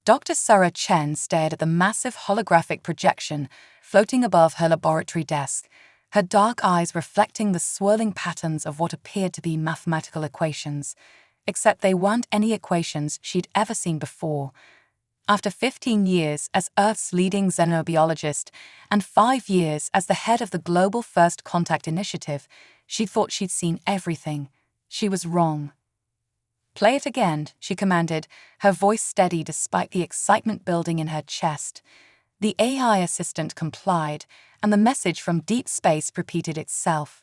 Dr. Sarah Chen stared at the massive holographic projection floating above her laboratory desk, her dark eyes reflecting the swirling patterns of what appeared to be mathematical equations, except they weren't any equations she'd ever seen before. After 15 years as Earth's leading xenobiologist and 5 years as the head of the Global First Contact Initiative, she thought she'd seen everything. She was wrong. "Play it again," she commanded, her voice steady despite the excitement building in her chest. The AI assistant complied, and the message from deep space repeated itself.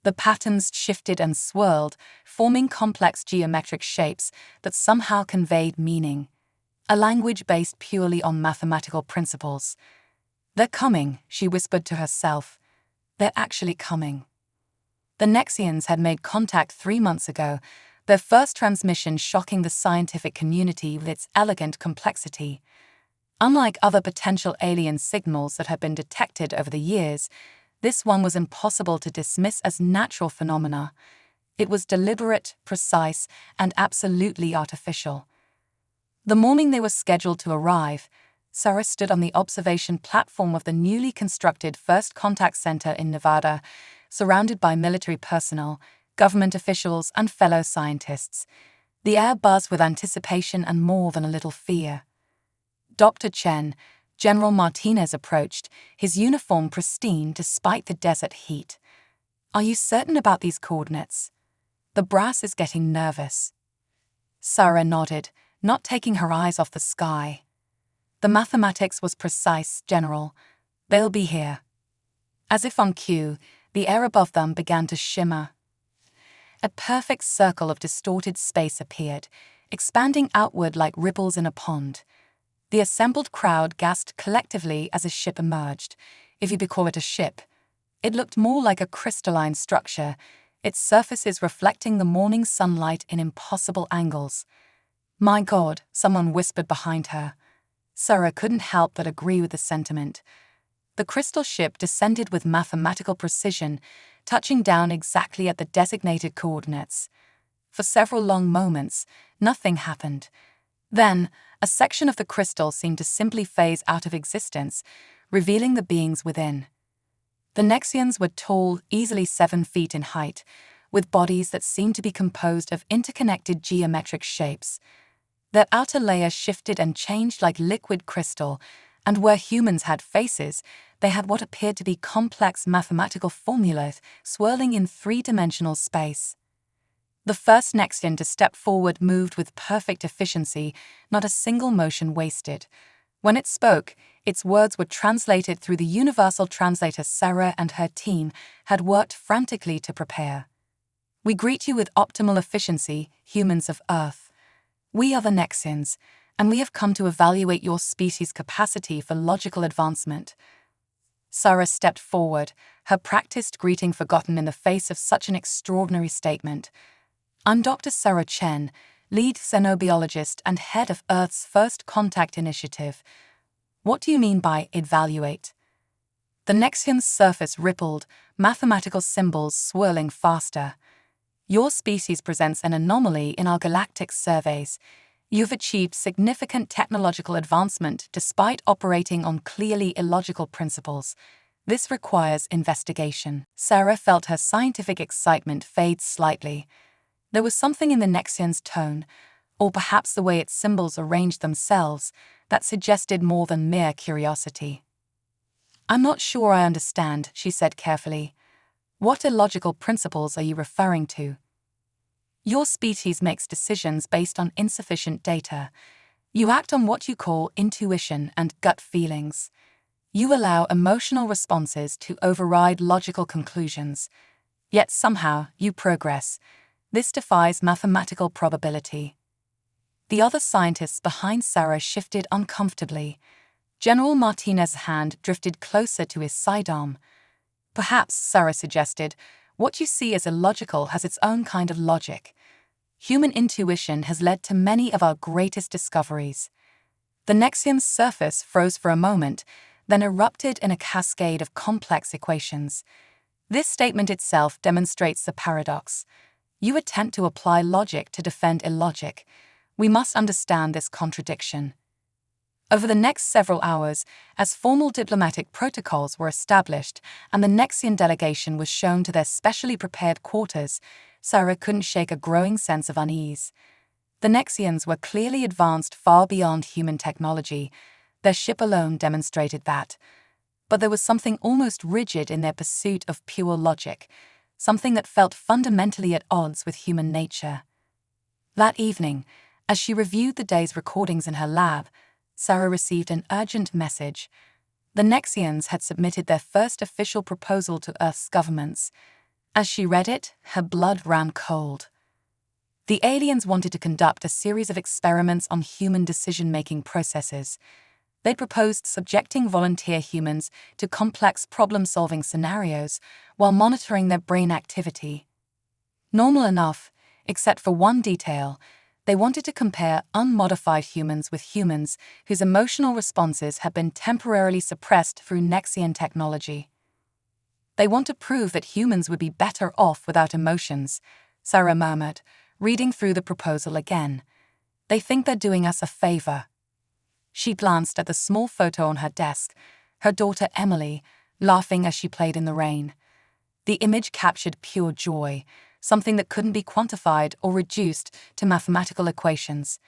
The patterns shifted and swirled, forming complex geometric shapes that somehow conveyed meaning. A language based purely on mathematical principles. "They're coming," she whispered to herself. "They're actually coming." The Nexians had made contact 3 months ago, their first transmission shocking the scientific community with its elegant complexity. Unlike other potential alien signals that had been detected over the years, this one was impossible to dismiss as natural phenomena. It was deliberate, precise, and absolutely artificial. The morning they were scheduled to arrive, Sarah stood on the observation platform of the newly constructed First Contact Center in Nevada, surrounded by military personnel, government officials, and fellow scientists. The air buzzed with anticipation and more than a little fear. Dr. Chen, General Martinez approached, his uniform pristine despite the desert heat. "Are you certain about these coordinates? The brass is getting nervous." Sarah nodded, not taking her eyes off the sky. "The mathematics was precise, General. They'll be here." As if on cue, the air above them began to shimmer. A perfect circle of distorted space appeared, expanding outward like ripples in a pond. The assembled crowd gasped collectively as a ship emerged, if you could call it a ship. It looked more like a crystalline structure, its surfaces reflecting the morning sunlight in impossible angles. "My God," someone whispered behind her. Sarah couldn't help but agree with the sentiment. The crystal ship descended with mathematical precision, touching down exactly at the designated coordinates. For several long moments, nothing happened. Then, a section of the crystal seemed to simply phase out of existence, revealing the beings within. The Nexians were tall, easily 7 feet in height, with bodies that seemed to be composed of interconnected geometric shapes. Their outer layer shifted and changed like liquid crystal, and where humans had faces, they had what appeared to be complex mathematical formulas swirling in 3-dimensional space. The first Nexian to step forward moved with perfect efficiency, not a single motion wasted. When it spoke, its words were translated through the universal translator Sarah and her team had worked frantically to prepare. "We greet you with optimal efficiency, humans of Earth. We are the Nexians, and we have come to evaluate your species' capacity for logical advancement." Sarah stepped forward, her practiced greeting forgotten in the face of such an extraordinary statement. "I'm Dr. Sarah Chen, lead xenobiologist and head of Earth's First Contact Initiative. What do you mean by evaluate?" The Nexian's surface rippled, mathematical symbols swirling faster. "Your species presents an anomaly in our galactic surveys. You've achieved significant technological advancement despite operating on clearly illogical principles. This requires investigation." Sarah felt her scientific excitement fade slightly. There was something in the Nexian's tone, or perhaps the way its symbols arranged themselves, that suggested more than mere curiosity. "I'm not sure I understand," she said carefully. "What illogical principles are you referring to?" "Your species makes decisions based on insufficient data. You act on what you call intuition and gut feelings. You allow emotional responses to override logical conclusions. Yet somehow you progress. This defies mathematical probability." The other scientists behind Sarah shifted uncomfortably. General Martinez's hand drifted closer to his sidearm. "Perhaps," Sarah suggested, "what you see as illogical has its own kind of logic. Human intuition has led to many of our greatest discoveries." The Nexium's surface froze for a moment, then erupted in a cascade of complex equations. This statement itself demonstrates the paradox. You attempt to apply logic to defend illogic. We must understand this contradiction. Over the next several hours, as formal diplomatic protocols were established and the Nexian delegation was shown to their specially prepared quarters, Sarah couldn't shake a growing sense of unease. The Nexians were clearly advanced far beyond human technology. Their ship alone demonstrated that. But there was something almost rigid in their pursuit of pure logic, something that felt fundamentally at odds with human nature. That evening, as she reviewed the day's recordings in her lab, Sarah received an urgent message. The Nexians had submitted their first official proposal to Earth's governments. As she read it, her blood ran cold. The aliens wanted to conduct a series of experiments on human decision-making processes. They'd proposed subjecting volunteer humans to complex problem-solving scenarios while monitoring their brain activity. Normal enough, except for one detail. They wanted to compare unmodified humans with humans whose emotional responses had been temporarily suppressed through Nexian technology. They want to prove that humans would be better off without emotions, Sarah murmured, reading through the proposal again. They think they're doing us a favor. She glanced at the small photo on her desk, her daughter Emily, laughing as she played in the rain. The image captured pure joy, something that couldn't be quantified or reduced to mathematical equations.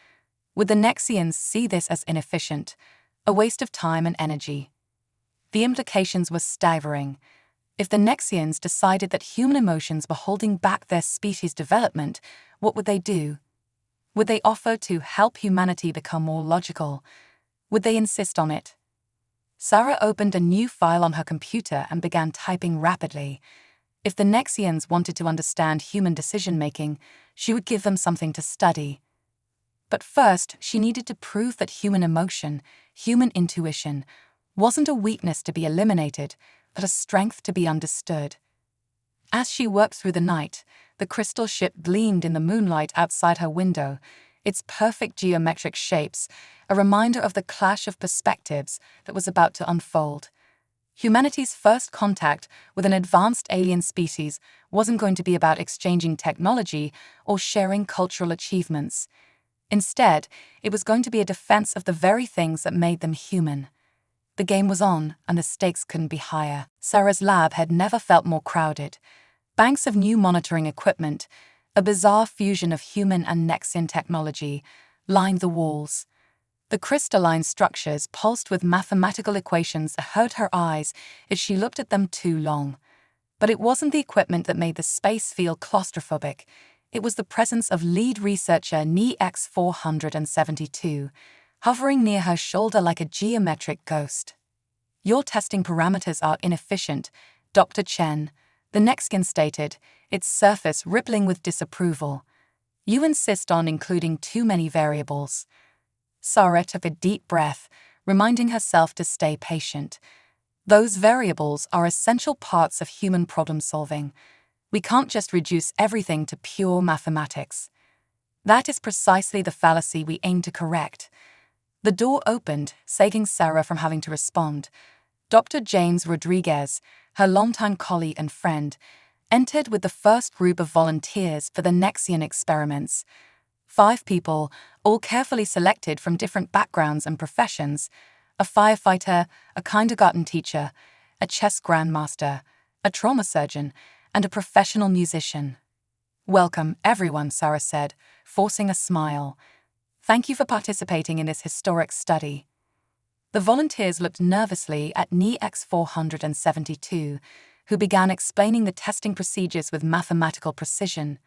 Would the Nexians see this as inefficient, a waste of time and energy? The implications were staggering. If the Nexians decided that human emotions were holding back their species' development, what would they do? Would they offer to help humanity become more logical? Would they insist on it? Sarah opened a new file on her computer and began typing rapidly. If the Nexians wanted to understand human decision-making, she would give them something to study. But first, she needed to prove that human emotion, human intuition, wasn't a weakness to be eliminated, but a strength to be understood. As she worked through the night, the crystal ship gleamed in the moonlight outside her window, its perfect geometric shapes, a reminder of the clash of perspectives that was about to unfold. Humanity's first contact with an advanced alien species wasn't going to be about exchanging technology or sharing cultural achievements. Instead, it was going to be a defense of the very things that made them human. The game was on, and the stakes couldn't be higher. Sarah's lab had never felt more crowded. Banks of new monitoring equipment, a bizarre fusion of human and Nexian technology, lined the walls. The crystalline structures pulsed with mathematical equations that hurt her eyes if she looked at them too long. But it wasn't the equipment that made the space feel claustrophobic. It was the presence of lead researcher HFY hovering near her shoulder like a geometric ghost. "Your testing parameters are inefficient, Dr. Chen," the Nexian stated, its surface rippling with disapproval. "You insist on including too many variables." Sarah took a deep breath, reminding herself to stay patient. Those variables are essential parts of human problem-solving. We can't just reduce everything to pure mathematics. That is precisely the fallacy we aim to correct. The door opened, saving Sarah from having to respond. Dr. James Rodriguez, her longtime colleague and friend, entered with the first group of volunteers for the Nexian experiments. 5 people, all carefully selected from different backgrounds and professions: a firefighter, a kindergarten teacher, a chess grandmaster, a trauma surgeon, and a professional musician. "Welcome, everyone," Sarah said, forcing a smile. "Thank you for participating in this historic study." The volunteers looked nervously at NEX 472, who began explaining the testing procedures with mathematical precision.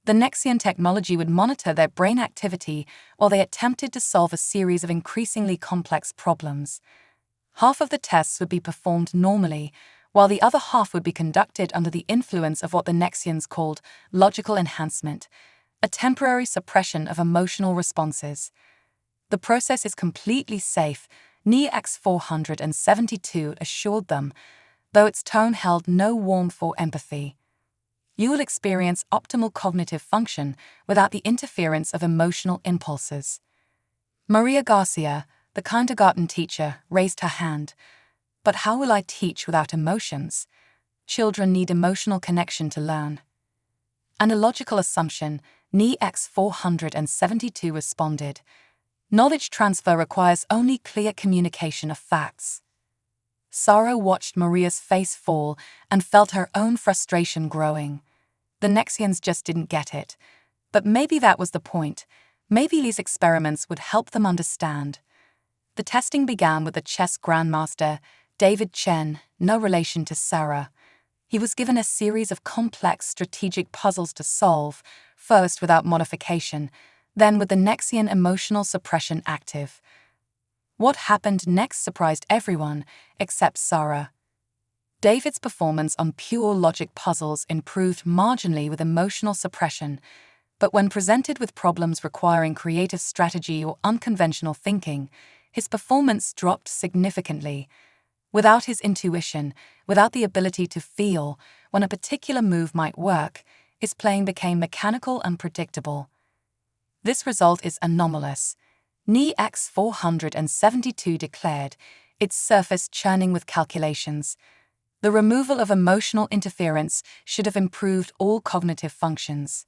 The Nexian technology would monitor their brain activity while they attempted to solve a series of increasingly complex problems. Half of the tests would be performed normally, while the other half would be conducted under the influence of what the Nexians called logical enhancement, a temporary suppression of emotional responses. "The process is completely safe," NEX 472 assured them, though its tone held no warmth or empathy. "You will experience optimal cognitive function without the interference of emotional impulses." Maria Garcia, the kindergarten teacher, raised her hand. "But how will I teach without emotions? Children need emotional connection to learn." "An illogical assumption," NEX 472 responded. Knowledge transfer requires only clear communication of facts. Sarah watched Maria's face fall and felt her own frustration growing. The Nexians just didn't get it. But maybe that was the point. Maybe these experiments would help them understand. The testing began with the chess grandmaster, David Chen, no relation to Sarah. He was given a series of complex strategic puzzles to solve, first without modification, then with the Nexian emotional suppression active. What happened next surprised everyone, except Sarah. David's performance on pure logic puzzles improved marginally with emotional suppression, but when presented with problems requiring creative strategy or unconventional thinking, his performance dropped significantly. Without his intuition, without the ability to feel when a particular move might work, his playing became mechanical and predictable. This result is anomalous. NIEX 472 declared, its surface churning with calculations. The removal of emotional interference should have improved all cognitive functions.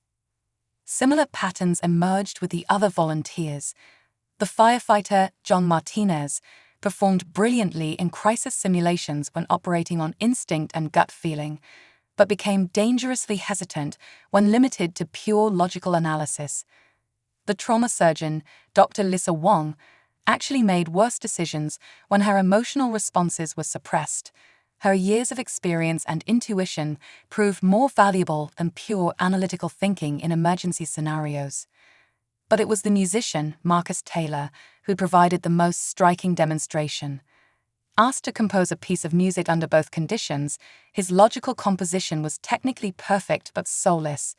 Similar patterns emerged with the other volunteers. The firefighter, John Martinez, performed brilliantly in crisis simulations when operating on instinct and gut feeling, but became dangerously hesitant when limited to pure logical analysis. The trauma surgeon, Dr. Lisa Wong, actually made worse decisions when her emotional responses were suppressed. Her years of experience and intuition proved more valuable than pure analytical thinking in emergency scenarios. But it was the musician, Marcus Taylor, who provided the most striking demonstration. Asked to compose a piece of music under both conditions, his logical composition was technically perfect but soulless.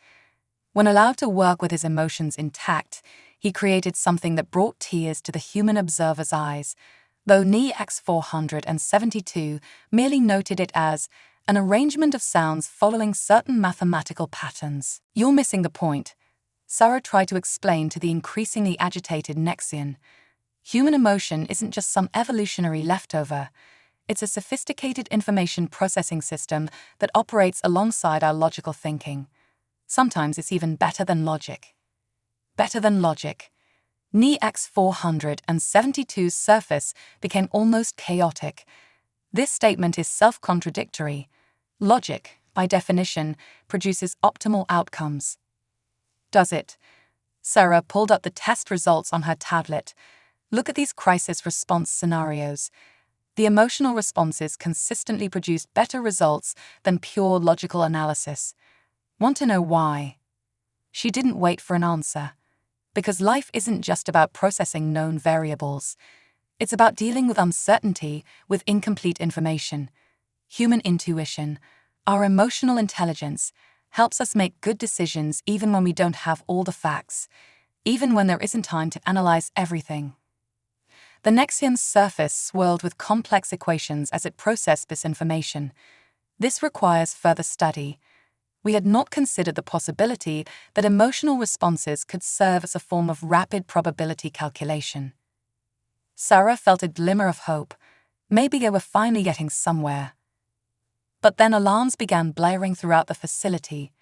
When allowed to work with his emotions intact, he created something that brought tears to the human observer's eyes, though NIEX 472 merely noted it as an arrangement of sounds following certain mathematical patterns. "You're missing the point," Sarah tried to explain to the increasingly agitated Nexian. "Human emotion isn't just some evolutionary leftover. It's a sophisticated information processing system that operates alongside our logical thinking. Sometimes it's even better than logic." Better than logic. NIEX 472's surface became almost chaotic. This statement is self-contradictory. Logic, by definition, produces optimal outcomes. Does it? Sarah pulled up the test results on her tablet. Look at these crisis response scenarios. The emotional responses consistently produced better results than pure logical analysis. Want to know why? She didn't wait for an answer. Because life isn't just about processing known variables. It's about dealing with uncertainty, with incomplete information. Human intuition, our emotional intelligence, helps us make good decisions even when we don't have all the facts, even when there isn't time to analyze everything. The Nexian's surface swirled with complex equations as it processed this information. This requires further study. We had not considered the possibility that emotional responses could serve as a form of rapid probability calculation. Sarah felt a glimmer of hope. Maybe they were finally getting somewhere. But then alarms began blaring throughout the facility.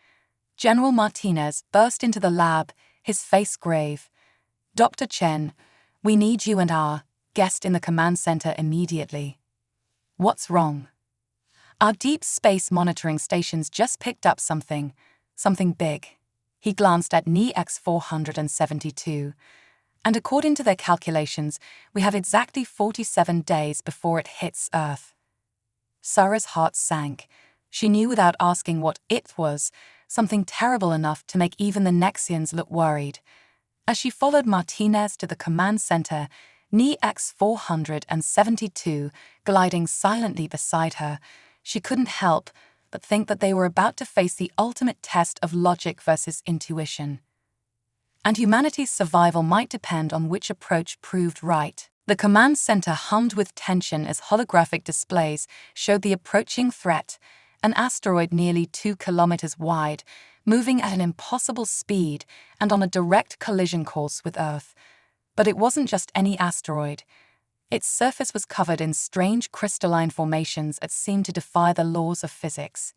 General Martinez burst into the lab, his face grave. "Dr. Chen, we need you and our guest in the command center immediately." "What's wrong?" "Our deep space monitoring stations just picked up something big." He glanced at NIEX 472. "And according to their calculations, we have exactly 47 days before it hits Earth." Sarah's heart sank. She knew without asking what it was, something terrible enough to make even the Nexians look worried. As she followed Martinez to the command center, NIEX 472 gliding silently beside her, she couldn't help but think that they were about to face the ultimate test of logic versus intuition. And humanity's survival might depend on which approach proved right. The command center hummed with tension as holographic displays showed the approaching threat, an asteroid nearly 2 kilometers wide, moving at an impossible speed and on a direct collision course with Earth. But it wasn't just any asteroid. Its surface was covered in strange crystalline formations that seemed to defy the laws of physics.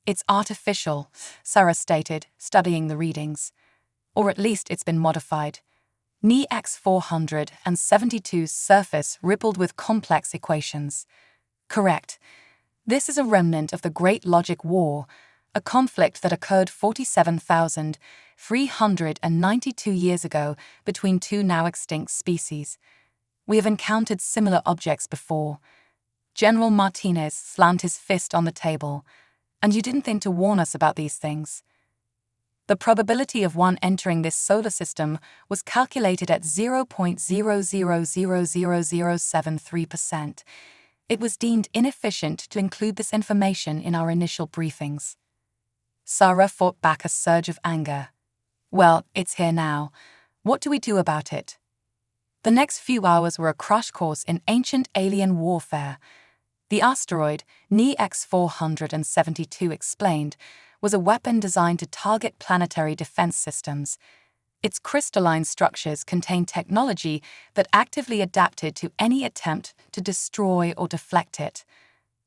"It's artificial," Sarah stated, studying the readings. "Or at least it's been modified." NEX 472's surface rippled with complex equations. Correct. This is a remnant of the Great Logic War, a conflict that occurred 47,392 years ago between two now extinct species. We have encountered similar objects before. General Martinez slammed his fist on the table. And you didn't think to warn us about these things. The probability of one entering this solar system was calculated at 0.000073%. It was deemed inefficient to include this information in our initial briefings. Sarah fought back a surge of anger. Well, it's here now. What do we do about it? The next few hours were a crash course in ancient alien warfare. The asteroid, NEX 472 explained, was a weapon designed to target planetary defense systems. Its crystalline structures contained technology that actively adapted to any attempt to destroy or deflect it.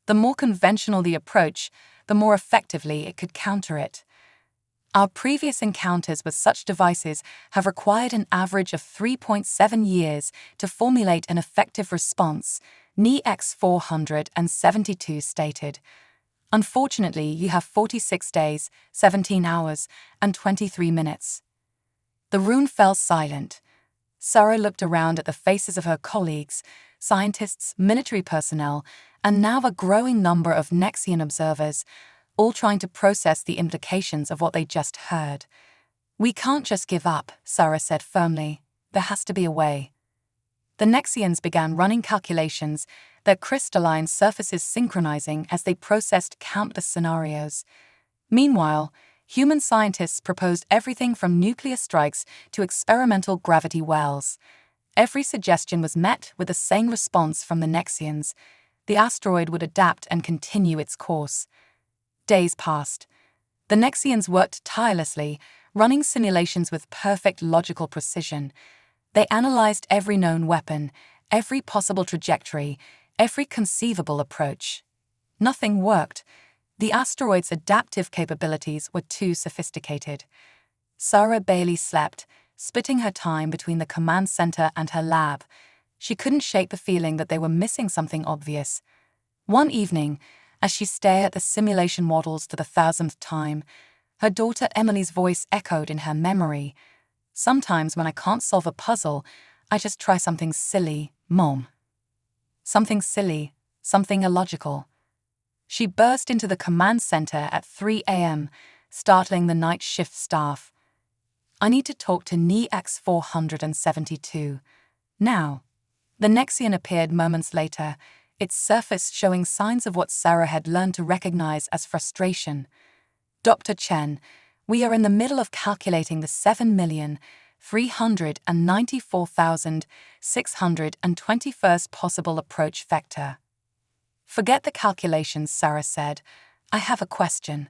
The more conventional the approach, the more effectively it could counter it. Our previous encounters with such devices have required an average of 3.7 years to formulate an effective response, NEX 472 stated. Unfortunately, you have 46 days, 17 hours, and 23 minutes. The room fell silent. Sarah looked around at the faces of her colleagues, scientists, military personnel, and now a growing number of Nexian observers, all trying to process the implications of what they just heard. We can't just give up, Sarah said firmly. There has to be a way. The Nexians began running calculations, their crystalline surfaces synchronizing as they processed countless scenarios. Meanwhile, human scientists proposed everything from nuclear strikes to experimental gravity wells. Every suggestion was met with the same response from the Nexians. The asteroid would adapt and continue its course. Days passed. The Nexians worked tirelessly, running simulations with perfect logical precision. They analyzed every known weapon, every possible trajectory, every conceivable approach. Nothing worked. The asteroid's adaptive capabilities were too sophisticated. Sarah barely slept, splitting her time between the command center and her lab. She couldn't shake the feeling that they were missing something obvious. One evening, as she stared at the simulation models for the 1,000th time, her daughter Emily's voice echoed in her memory. Sometimes when I can't solve a puzzle, I just try something silly, Mom. Something silly, something illogical. She burst into the command center at 3 a.m., startling the night shift staff. I need to talk to NEX 472. Now. The Nexian appeared moments later, its surface showing signs of what Sarah had learned to recognize as frustration. Dr. Chen, we are in the middle of calculating the 7,394,621st possible approach vector. Forget the calculations, Sarah said. I have a question.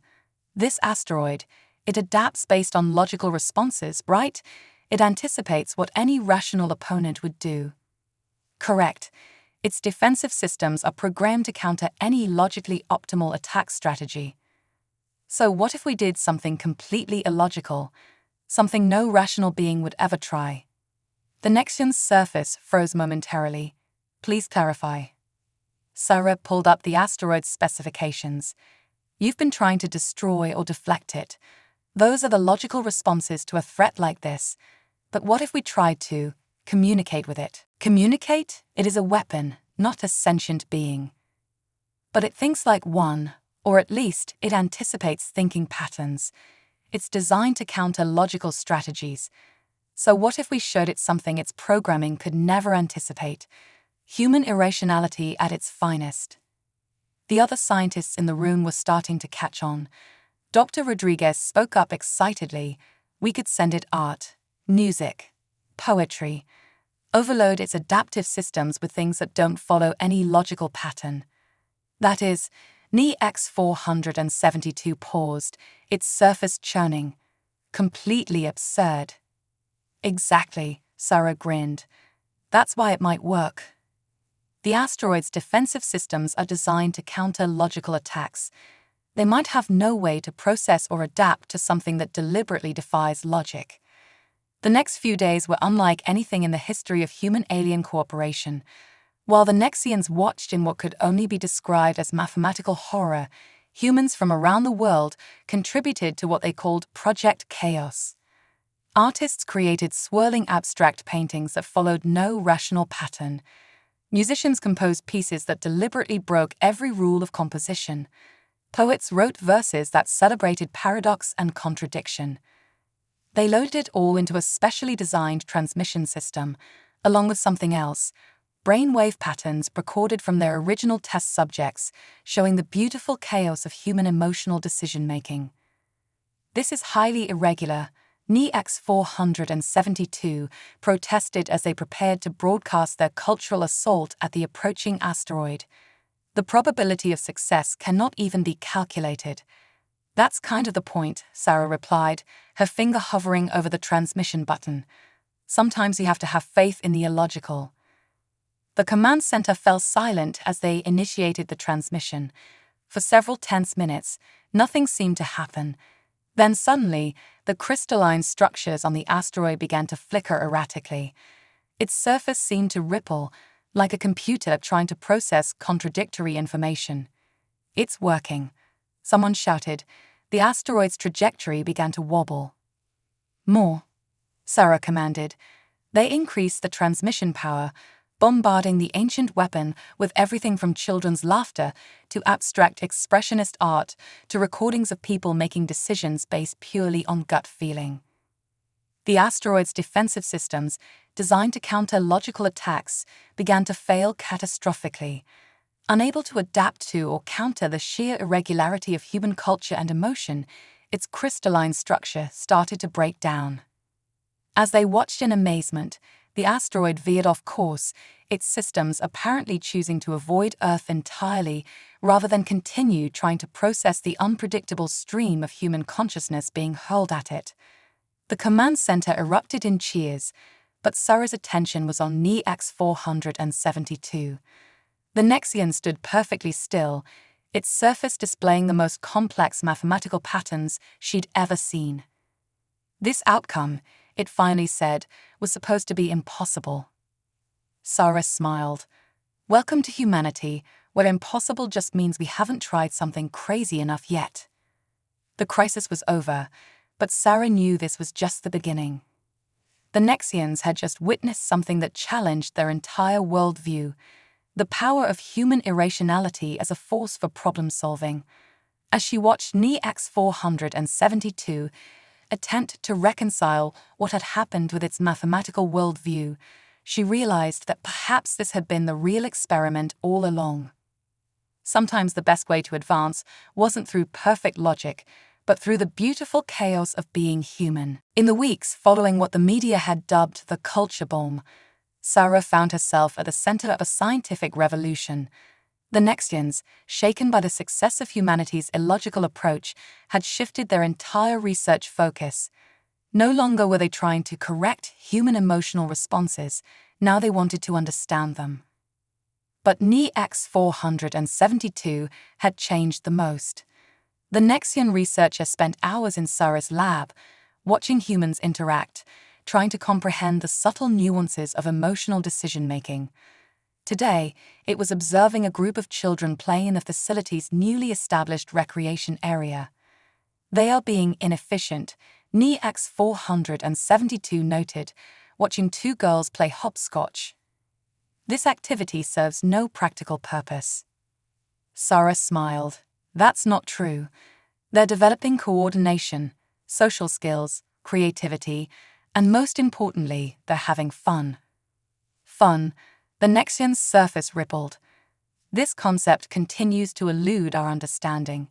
This asteroid, it adapts based on logical responses, right? It anticipates what any rational opponent would do. Correct. Its defensive systems are programmed to counter any logically optimal attack strategy. So what if we did something completely illogical, something no rational being would ever try? The Nexian's surface froze momentarily. Please clarify. Sarah pulled up the asteroid's specifications. You've been trying to destroy or deflect it. Those are the logical responses to a threat like this. But what if we tried to communicate with it? Communicate? It is a weapon, not a sentient being. But it thinks like one, or at least it anticipates thinking patterns. It's designed to counter logical strategies. So what if we showed it something its programming could never anticipate? Human irrationality at its finest. The other scientists in the room were starting to catch on. Dr. Rodriguez spoke up excitedly. We could send it art, music, poetry. Overload its adaptive systems with things that don't follow any logical pattern. That is, NEX 472 paused, its surface churning. Completely absurd. Exactly, Sarah grinned. That's why it might work. The asteroid's defensive systems are designed to counter logical attacks. They might have no way to process or adapt to something that deliberately defies logic. The next few days were unlike anything in the history of human-alien cooperation. While the Nexians watched in what could only be described as mathematical horror, humans from around the world contributed to what they called Project Chaos. Artists created swirling abstract paintings that followed no rational pattern. Musicians composed pieces that deliberately broke every rule of composition. Poets wrote verses that celebrated paradox and contradiction. They loaded it all into a specially designed transmission system, along with something else, brainwave patterns recorded from their original test subjects, showing the beautiful chaos of human emotional decision-making. This is highly irregular. NEX 472 protested as they prepared to broadcast their cultural assault at the approaching asteroid. The probability of success cannot even be calculated. That's kind of the point, Sarah replied, her finger hovering over the transmission button. Sometimes you have to have faith in the illogical. The command center fell silent as they initiated the transmission. For several tense minutes, nothing seemed to happen. Then suddenly, the crystalline structures on the asteroid began to flicker erratically. Its surface seemed to ripple, like a computer trying to process contradictory information. "It's working," someone shouted. The asteroid's trajectory began to wobble. "More," Sarah commanded. They increased the transmission power, bombarding the ancient weapon with everything from children's laughter to abstract expressionist art to recordings of people making decisions based purely on gut feeling. The asteroid's defensive systems, designed to counter logical attacks, began to fail catastrophically. Unable to adapt to or counter the sheer irregularity of human culture and emotion, its crystalline structure started to break down. As they watched in amazement, the asteroid veered off course, its systems apparently choosing to avoid Earth entirely rather than continue trying to process the unpredictable stream of human consciousness being hurled at it. The command center erupted in cheers, but Sarah's attention was on NEX 472. The Nexian stood perfectly still, its surface displaying the most complex mathematical patterns she'd ever seen. "This outcome," it finally said, "was supposed to be impossible." Sarah smiled. "Welcome to humanity, where impossible just means we haven't tried something crazy enough yet." The crisis was over, but Sarah knew this was just the beginning. The Nexians had just witnessed something that challenged their entire worldview, the power of human irrationality as a force for problem-solving. As she watched NEX 472 attempt to reconcile what had happened with its mathematical worldview, she realized that perhaps this had been the real experiment all along. Sometimes the best way to advance wasn't through perfect logic, but through the beautiful chaos of being human. In the weeks following what the media had dubbed the culture bomb, Sarah found herself at the center of a scientific revolution. The Nexians, shaken by the success of humanity's illogical approach, had shifted their entire research focus. No longer were they trying to correct human emotional responses, now they wanted to understand them. But NEX 472 had changed the most. The Nexian researcher spent hours in Sarah's lab, watching humans interact, trying to comprehend the subtle nuances of emotional decision-making. Today, it was observing a group of children playing in the facility's newly established recreation area. "They are being inefficient," NEX 472 noted, watching two girls play hopscotch. "This activity serves no practical purpose." Sarah smiled. "That's not true. They're developing coordination, social skills, creativity, and most importantly, they're having fun." Fun. The Nexian's surface rippled. This concept continues to elude our understanding.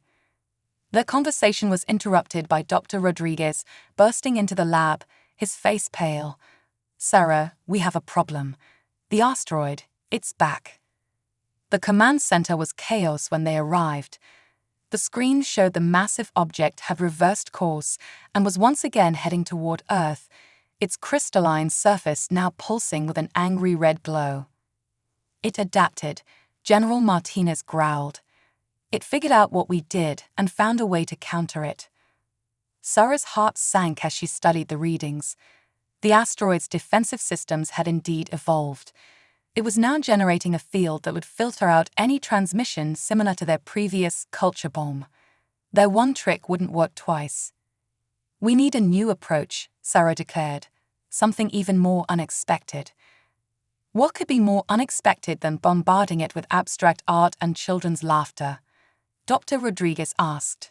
Their conversation was interrupted by Dr. Rodriguez bursting into the lab, his face pale. "Sarah, we have a problem. The asteroid, it's back." The command center was chaos when they arrived. The screen showed the massive object had reversed course and was once again heading toward Earth, its crystalline surface now pulsing with an angry red glow. "It adapted," General Martinez growled. "It figured out what we did and found a way to counter it." Sarah's heart sank as she studied the readings. The asteroid's defensive systems had indeed evolved. It was now generating a field that would filter out any transmission similar to their previous culture bomb. Their one trick wouldn't work twice. "We need a new approach," Sarah declared, "something even more unexpected." What could be more unexpected than bombarding it with abstract art and children's laughter? Dr. Rodriguez asked.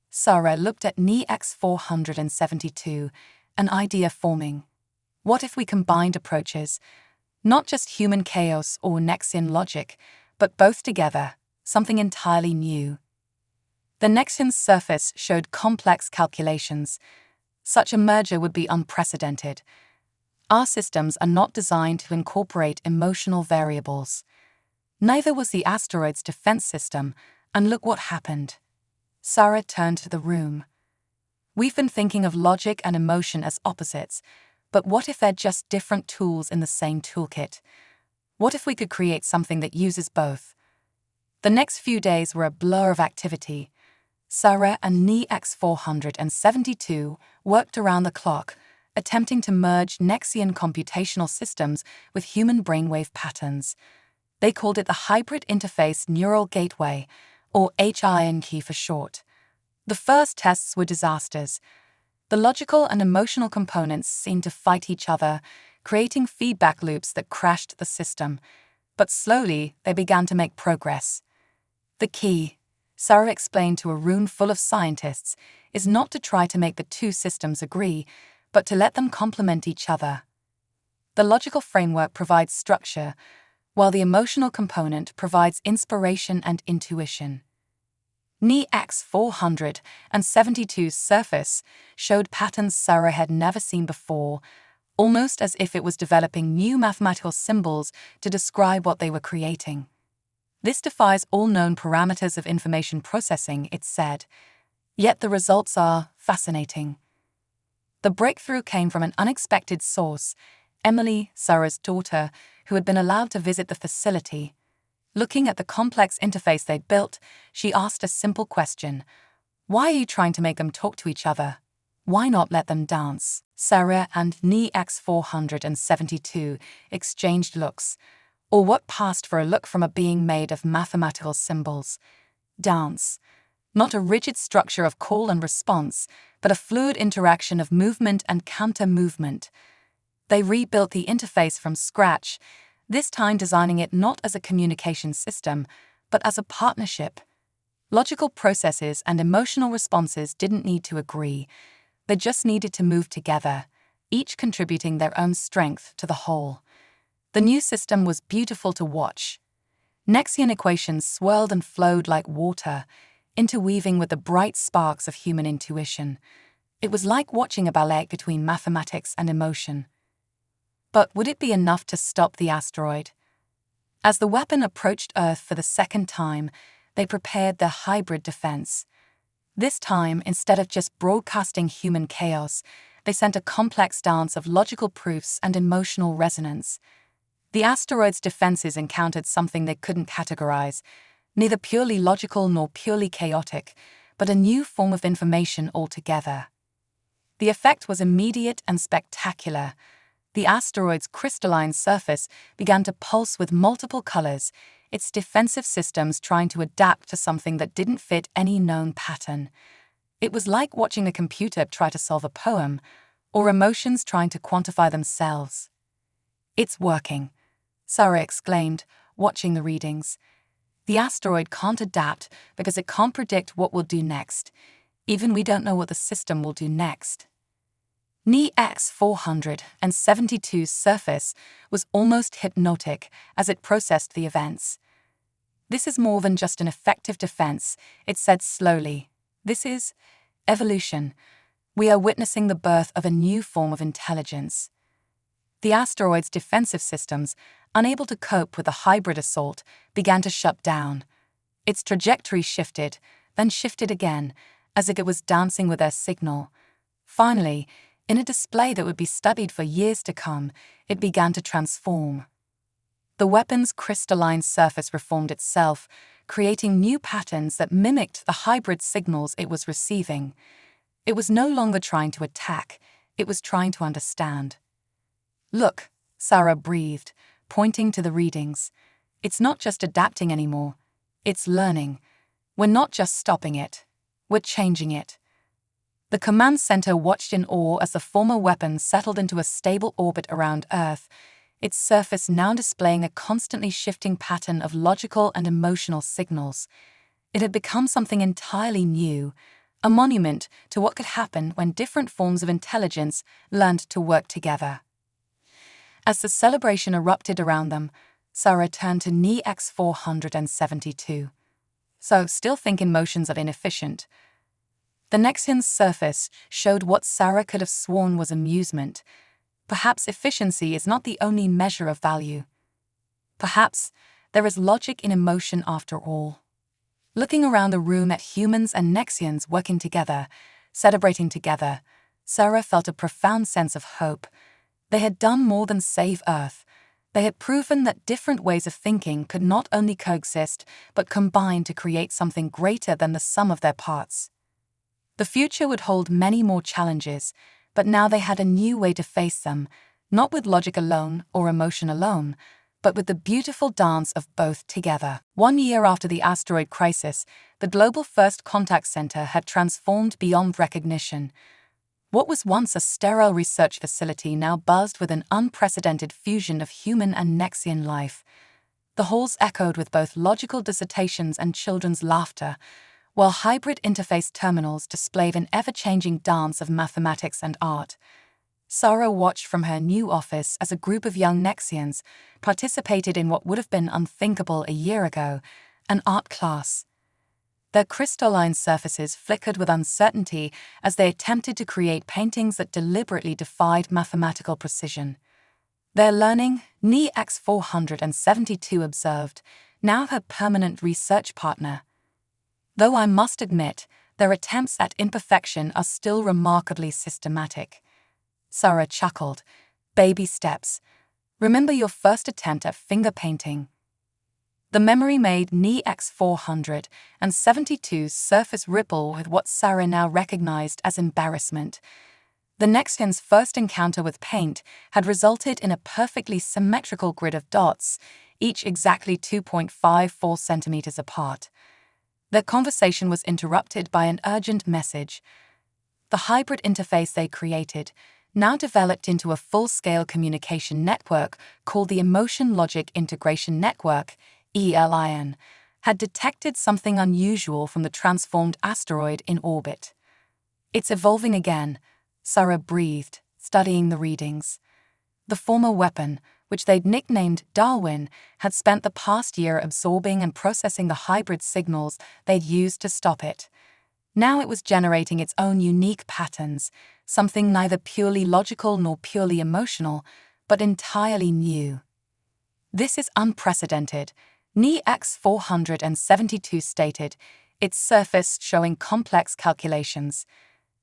Sarah looked at NEX 472, an idea forming. What if we combined approaches? Not just human chaos or Nexian logic, but both together, something entirely new. The Nexian surface showed complex calculations. Such a merger would be unprecedented. Our systems are not designed to incorporate emotional variables. Neither was the asteroid's defense system, and look what happened. Sarah turned to the room. "We've been thinking of logic and emotion as opposites, but what if they're just different tools in the same toolkit? What if we could create something that uses both?" The next few days were a blur of activity. Sarah and NEX 472 worked around the clock, attempting to merge Nexian computational systems with human brainwave patterns. They called it the Hybrid Interface Neural Gateway, or HING for short. The first tests were disasters. The logical and emotional components seemed to fight each other, creating feedback loops that crashed the system. But slowly, they began to make progress. "The key," Sarah explained to a room full of scientists, "is not to try to make the two systems agree, but to let them complement each other." The logical framework provides structure, while the emotional component provides inspiration and intuition. NEX 472's surface showed patterns Sarah had never seen before, almost as if it was developing new mathematical symbols to describe what they were creating. "This defies all known parameters of information processing," it said. "Yet the results are fascinating." The breakthrough came from an unexpected source, Emily, Sarah's daughter, who had been allowed to visit the facility. Looking at the complex interface they'd built, she asked a simple question. "Why are you trying to make them talk to each other? Why not let them dance?" Sarah and NEX 472 exchanged looks, or what passed for a look from a being made of mathematical symbols. Dance. Not a rigid structure of call and response, but a fluid interaction of movement and counter-movement. They rebuilt the interface from scratch, this time designing it not as a communication system, but as a partnership. Logical processes and emotional responses didn't need to agree. They just needed to move together, each contributing their own strength to the whole. The new system was beautiful to watch. Nexian equations swirled and flowed like water, interweaving with the bright sparks of human intuition. It was like watching a ballet between mathematics and emotion. But would it be enough to stop the asteroid? As the weapon approached Earth for the second time, they prepared their hybrid defense. This time, instead of just broadcasting human chaos, they sent a complex dance of logical proofs and emotional resonance. The asteroid's defenses encountered something they couldn't categorize, neither purely logical nor purely chaotic, but a new form of information altogether. The effect was immediate and spectacular. The asteroid's crystalline surface began to pulse with multiple colors, its defensive systems trying to adapt to something that didn't fit any known pattern. It was like watching a computer try to solve a poem, or emotions trying to quantify themselves. "It's working," Sarah exclaimed, watching the readings. "The asteroid can't adapt because it can't predict what we'll do next. Even we don't know what the system will do next." NEX 472's surface was almost hypnotic as it processed the events. "This is more than just an effective defense," it said slowly. "This is evolution. We are witnessing the birth of a new form of intelligence." The asteroid's defensive systems, unable to cope with the hybrid assault, began to shut down. Its trajectory shifted, then shifted again, as if it was dancing with their signal. Finally, in a display that would be studied for years to come, it began to transform. The weapon's crystalline surface reformed itself, creating new patterns that mimicked the hybrid signals it was receiving. It was no longer trying to attack, It was trying to understand. "Look," Sarah breathed, pointing to the readings. "It's not just adapting anymore. It's learning. We're not just stopping it. We're changing it." The command center watched in awe as the former weapon settled into a stable orbit around Earth, its surface now displaying a constantly shifting pattern of logical and emotional signals. It had become something entirely new, a monument to what could happen when different forms of intelligence learned to work together. As the celebration erupted around them, Sarah turned to NEX 472. "So, still thinking motions are inefficient?" The Nexian's surface showed what Sarah could have sworn was amusement. Perhaps efficiency is not the only measure of value. Perhaps there is logic in emotion after all. Looking around the room at humans and Nexians working together, celebrating together, Sarah felt a profound sense of hope. They had done more than save Earth. They had proven that different ways of thinking could not only coexist, but combine to create something greater than the sum of their parts. The future would hold many more challenges, but now they had a new way to face them, not with logic alone or emotion alone, but with the beautiful dance of both together. 1 year after the asteroid crisis, the Global First Contact Center had transformed beyond recognition. What was once a sterile research facility now buzzed with an unprecedented fusion of human and Nexian life. The halls echoed with both logical dissertations and children's laughter, while hybrid interface terminals displayed an ever-changing dance of mathematics and art. Sarah watched from her new office as a group of young Nexians participated in what would have been unthinkable a year ago, an art class. Their crystalline surfaces flickered with uncertainty as they attempted to create paintings that deliberately defied mathematical precision. Their learning, NEX 472 observed, now her permanent research partner. "Though I must admit, their attempts at imperfection are still remarkably systematic." Sarah chuckled. "Baby steps. Remember your first attempt at finger painting?" The memory made NEX 472's surface ripple with what Sarah now recognized as embarrassment. The Nexian's first encounter with paint had resulted in a perfectly symmetrical grid of dots, each exactly 2.54 centimeters apart. Their conversation was interrupted by an urgent message. The hybrid interface they created, now developed into a full-scale communication network called the Emotion Logic Integration Network, ELIN, had detected something unusual from the transformed asteroid in orbit. "It's evolving again," Sarah breathed, studying the readings. The former weapon, which they'd nicknamed Darwin, had spent the past year absorbing and processing the hybrid signals they'd used to stop it. Now it was generating its own unique patterns, something neither purely logical nor purely emotional, but entirely new. "This is unprecedented," NEX 472 stated, its surface showing complex calculations.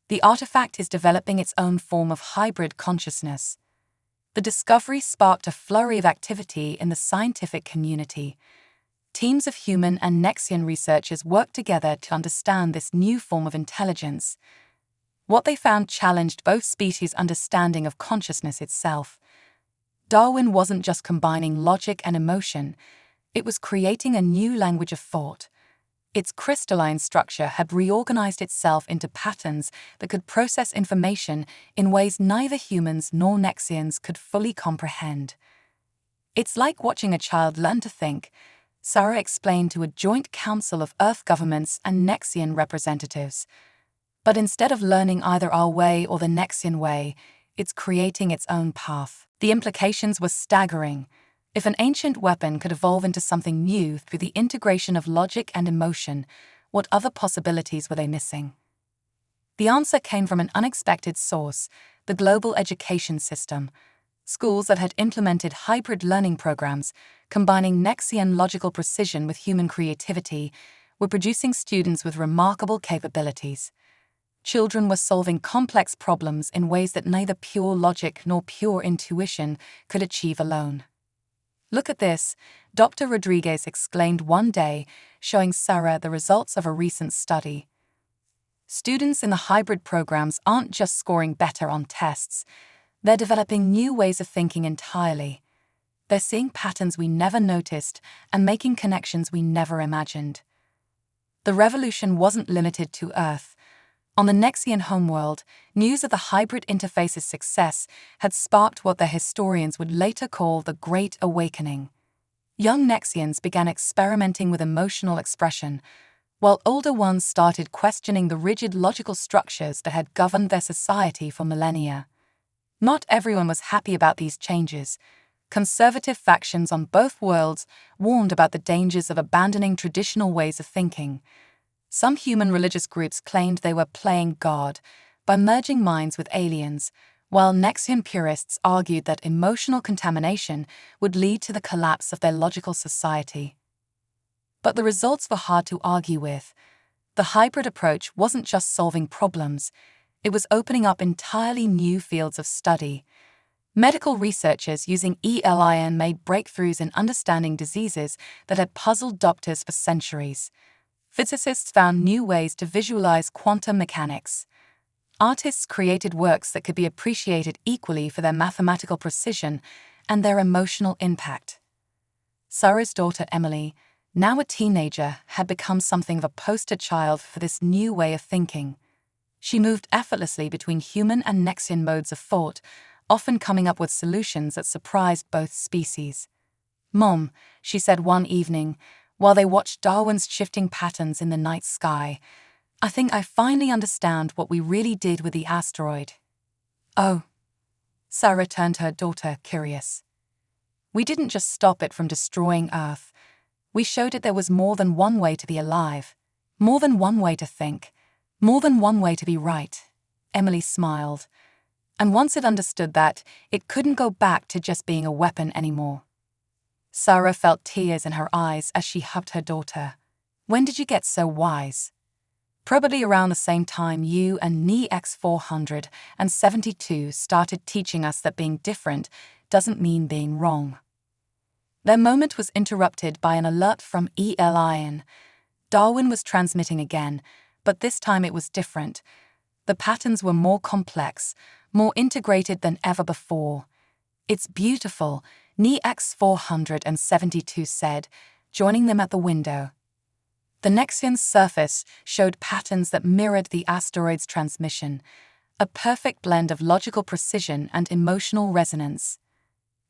"The artifact is developing its own form of hybrid consciousness." The discovery sparked a flurry of activity in the scientific community. Teams of human and Nexian researchers worked together to understand this new form of intelligence. What they found challenged both species' understanding of consciousness itself. Darwin wasn't just combining logic and emotion, it was creating a new language of thought. Its crystalline structure had reorganized itself into patterns that could process information in ways neither humans nor Nexians could fully comprehend. "It's like watching a child learn to think," Sarah explained to a joint council of Earth governments and Nexian representatives. "But instead of learning either our way or the Nexian way, it's creating its own path." The implications were staggering. If an ancient weapon could evolve into something new through the integration of logic and emotion, what other possibilities were they missing? The answer came from an unexpected source, the global education system. Schools that had implemented hybrid learning programs, combining Nexian logical precision with human creativity, were producing students with remarkable capabilities. Children were solving complex problems in ways that neither pure logic nor pure intuition could achieve alone. "Look at this," Dr. Rodriguez exclaimed one day, showing Sarah the results of a recent study. Students in the hybrid programs aren't just scoring better on tests, they're developing new ways of thinking entirely. They're seeing patterns we never noticed and making connections we never imagined. The revolution wasn't limited to Earth. On the Nexian homeworld, news of the hybrid interface's success had sparked what the historians would later call the Great Awakening. Young Nexians began experimenting with emotional expression, while older ones started questioning the rigid logical structures that had governed their society for millennia. Not everyone was happy about these changes. Conservative factions on both worlds warned about the dangers of abandoning traditional ways of thinking. Some human religious groups claimed they were playing God by merging minds with aliens, while Nexian purists argued that emotional contamination would lead to the collapse of their logical society. But the results were hard to argue with. The hybrid approach wasn't just solving problems, it was opening up entirely new fields of study. Medical researchers using ELIN made breakthroughs in understanding diseases that had puzzled doctors for centuries. Physicists found new ways to visualize quantum mechanics. Artists created works that could be appreciated equally for their mathematical precision and their emotional impact. Sarah's daughter Emily, now a teenager, had become something of a poster child for this new way of thinking. She moved effortlessly between human and Nexian modes of thought, often coming up with solutions that surprised both species. "Mom," she said one evening, while they watched Darwin's shifting patterns in the night sky, "I think I finally understand what we really did with the asteroid." "Oh?" Sarah turned to her daughter, curious. "We didn't just stop it from destroying Earth. We showed it there was more than one way to be alive, more than one way to think, more than one way to be right." Emily smiled. And once it understood that, it couldn't go back to just being a weapon anymore. Sarah felt tears in her eyes as she hugged her daughter. "When did you get so wise?" "Probably around the same time you and NEX472 started teaching us that being different doesn't mean being wrong." Their moment was interrupted by an alert from ELIN. Darwin was transmitting again, but this time it was different. The patterns were more complex, more integrated than ever before. "It's beautiful," NEX472 said, joining them at the window. The Nexian's surface showed patterns that mirrored the asteroid's transmission, a perfect blend of logical precision and emotional resonance.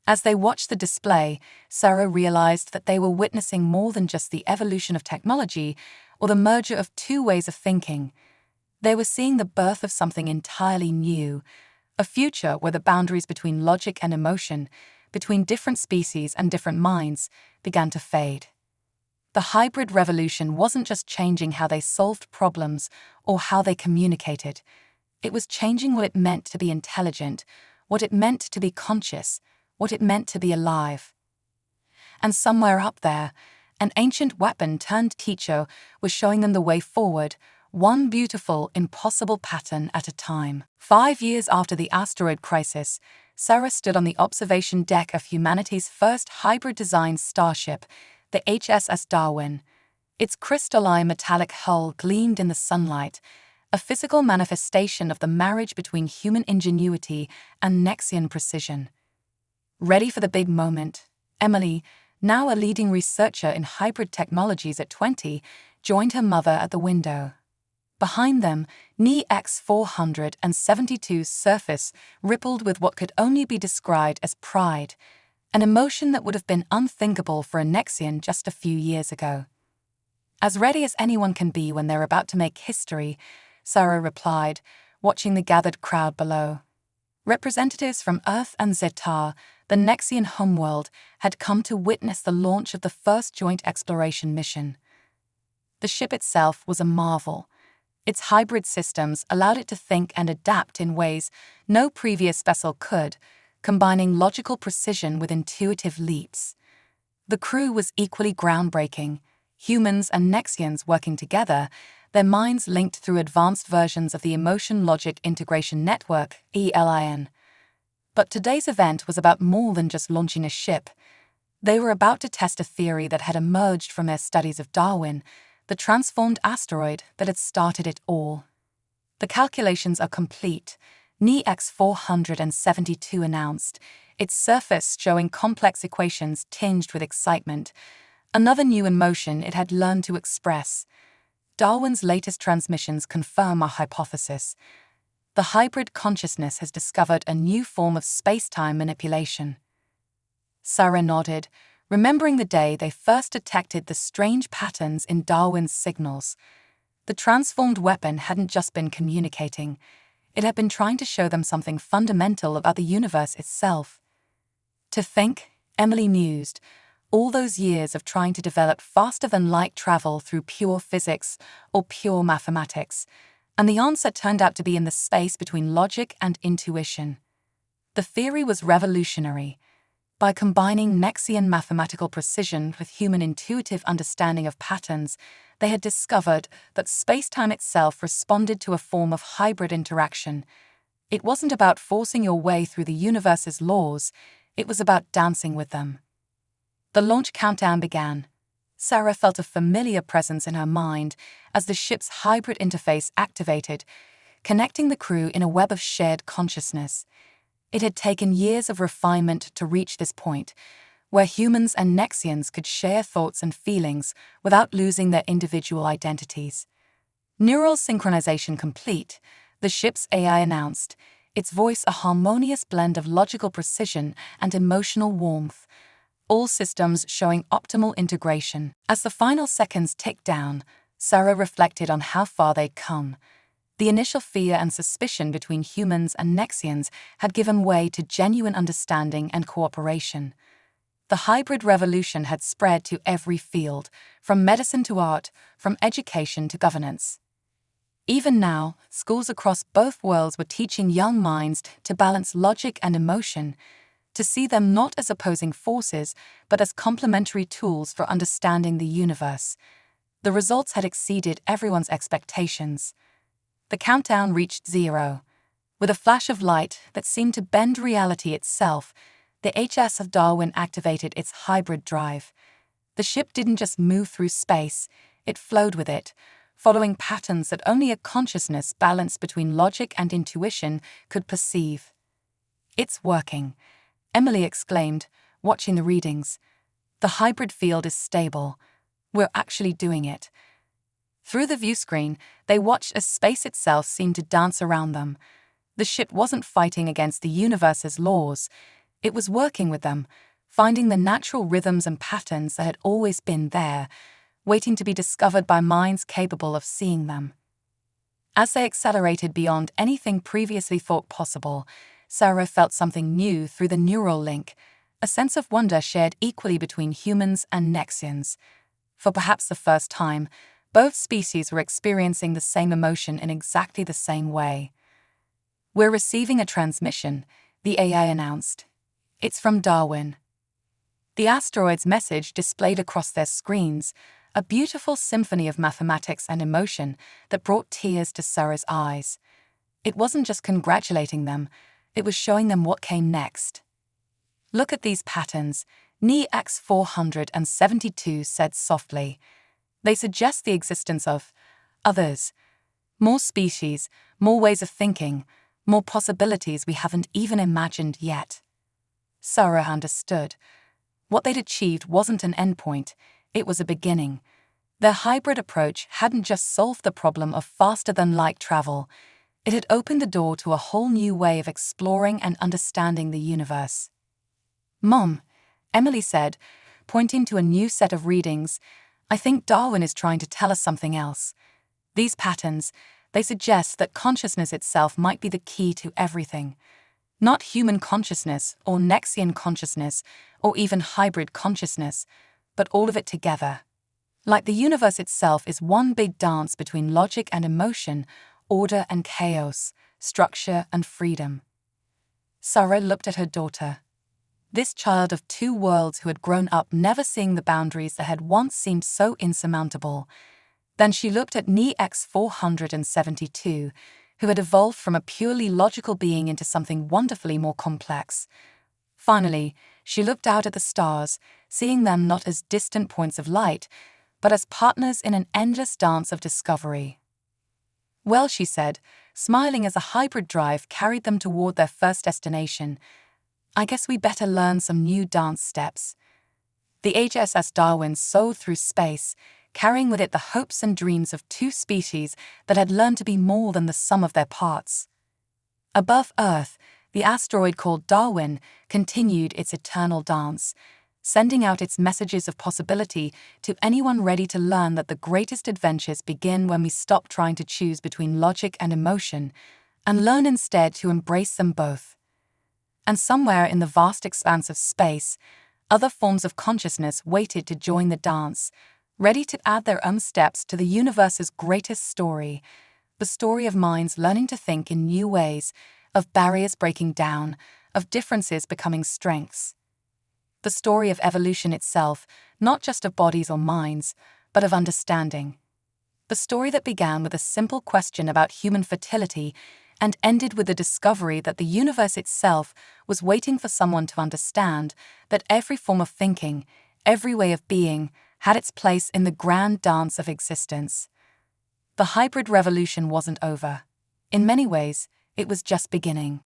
As they watched the display, Sarah realized that they were witnessing more than just the evolution of technology or the merger of two ways of thinking. They were seeing the birth of something entirely new, a future where the boundaries between logic and emotion, between different species and different minds, began to fade. The hybrid revolution wasn't just changing how they solved problems or how they communicated. It was changing what it meant to be intelligent, what it meant to be conscious, what it meant to be alive. And somewhere up there, an ancient weapon turned teacher was showing them the way forward, one beautiful, impossible pattern at a time. 5 years after the asteroid crisis, Sarah stood on the observation deck of humanity's first hybrid-designed starship, the HSS Darwin. Its crystalline metallic hull gleamed in the sunlight, a physical manifestation of the marriage between human ingenuity and Nexian precision. Ready for the big moment, Emily, now a leading researcher in hybrid technologies at 20, joined her mother at the window. Behind them, NEX472's surface rippled with what could only be described as pride, an emotion that would have been unthinkable for a Nexian just a few years ago. "As ready as anyone can be when they're about to make history," Sarah replied, watching the gathered crowd below. Representatives from Earth and Zetar, the Nexian homeworld, had come to witness the launch of the first joint exploration mission. The ship itself was a marvel. Its hybrid systems allowed it to think and adapt in ways no previous vessel could, combining logical precision with intuitive leaps. The crew was equally groundbreaking, humans and Nexians working together, their minds linked through advanced versions of the Emotion-Logic Integration Network, ELIN. But today's event was about more than just launching a ship. They were about to test a theory that had emerged from their studies of Darwin, the transformed asteroid that had started it all. The calculations are complete, NEX 472 announced, its surface showing complex equations tinged with excitement, another new emotion it had learned to express. Darwin's latest transmissions confirm our hypothesis. The hybrid consciousness has discovered a new form of space-time manipulation. Sarah nodded, remembering the day they first detected the strange patterns in Darwin's signals. The transformed weapon hadn't just been communicating, it had been trying to show them something fundamental about the universe itself. To think, Emily mused, all those years of trying to develop faster-than-light travel through pure physics or pure mathematics, and the answer turned out to be in the space between logic and intuition. The theory was revolutionary. By combining Nexian mathematical precision with human intuitive understanding of patterns, they had discovered that space-time itself responded to a form of hybrid interaction. It wasn't about forcing your way through the universe's laws, it was about dancing with them. The launch countdown began. Sarah felt a familiar presence in her mind as the ship's hybrid interface activated, connecting the crew in a web of shared consciousness. It had taken years of refinement to reach this point, where humans and Nexians could share thoughts and feelings without losing their individual identities. Neural synchronization complete, the ship's AI announced, its voice a harmonious blend of logical precision and emotional warmth, all systems showing optimal integration. As the final seconds ticked down, Sarah reflected on how far they'd come. The initial fear and suspicion between humans and Nexians had given way to genuine understanding and cooperation. The hybrid revolution had spread to every field, from medicine to art, from education to governance. Even now, schools across both worlds were teaching young minds to balance logic and emotion, to see them not as opposing forces, but as complementary tools for understanding the universe. The results had exceeded everyone's expectations. The countdown reached 0. With a flash of light that seemed to bend reality itself, the HS of Darwin activated its hybrid drive. The ship didn't just move through space, it flowed with it, following patterns that only a consciousness balanced between logic and intuition could perceive. "It's working," Emily exclaimed, watching the readings. "The hybrid field is stable. We're actually doing it." Through the viewscreen, they watched as space itself seemed to dance around them. The ship wasn't fighting against the universe's laws. It was working with them, finding the natural rhythms and patterns that had always been there, waiting to be discovered by minds capable of seeing them. As they accelerated beyond anything previously thought possible, Sarah felt something new through the neural link, a sense of wonder shared equally between humans and Nexians. For perhaps the first time, both species were experiencing the same emotion in exactly the same way. "We're receiving a transmission," the AI announced. "It's from Darwin." The asteroid's message displayed across their screens, a beautiful symphony of mathematics and emotion that brought tears to Sarah's eyes. It wasn't just congratulating them, it was showing them what came next. "Look at these patterns," NEX 472 said softly. "They suggest the existence of others. More species, more ways of thinking, more possibilities we haven't even imagined yet." Sarah understood. What they'd achieved wasn't an endpoint, it was a beginning. Their hybrid approach hadn't just solved the problem of faster-than-light travel, it had opened the door to a whole new way of exploring and understanding the universe. "Mom," Emily said, pointing to a new set of readings, "I think Darwin is trying to tell us something else. These patterns, they suggest that consciousness itself might be the key to everything. Not human consciousness or Nexian consciousness or even hybrid consciousness, but all of it together. Like the universe itself is one big dance between logic and emotion, order and chaos, structure and freedom." Sarah looked at her daughter. This child of two worlds who had grown up never seeing the boundaries that had once seemed so insurmountable. Then she looked at NEX 472, who had evolved from a purely logical being into something wonderfully more complex. Finally, she looked out at the stars, seeing them not as distant points of light, but as partners in an endless dance of discovery. Well, she said, smiling as a hybrid drive carried them toward their first destination, I guess we better learn some new dance steps. The HSS Darwin soared through space, carrying with it the hopes and dreams of two species that had learned to be more than the sum of their parts. Above Earth, the asteroid called Darwin continued its eternal dance, sending out its messages of possibility to anyone ready to learn that the greatest adventures begin when we stop trying to choose between logic and emotion, and learn instead to embrace them both. And somewhere in the vast expanse of space, other forms of consciousness waited to join the dance, ready to add their own steps to the universe's greatest story, the story of minds learning to think in new ways, of barriers breaking down, of differences becoming strengths. The story of evolution itself, not just of bodies or minds, but of understanding. The story that began with a simple question about human fertility and ended with the discovery that the universe itself was waiting for someone to understand that every form of thinking, every way of being, had its place in the grand dance of existence. The hybrid revolution wasn't over. In many ways, it was just beginning.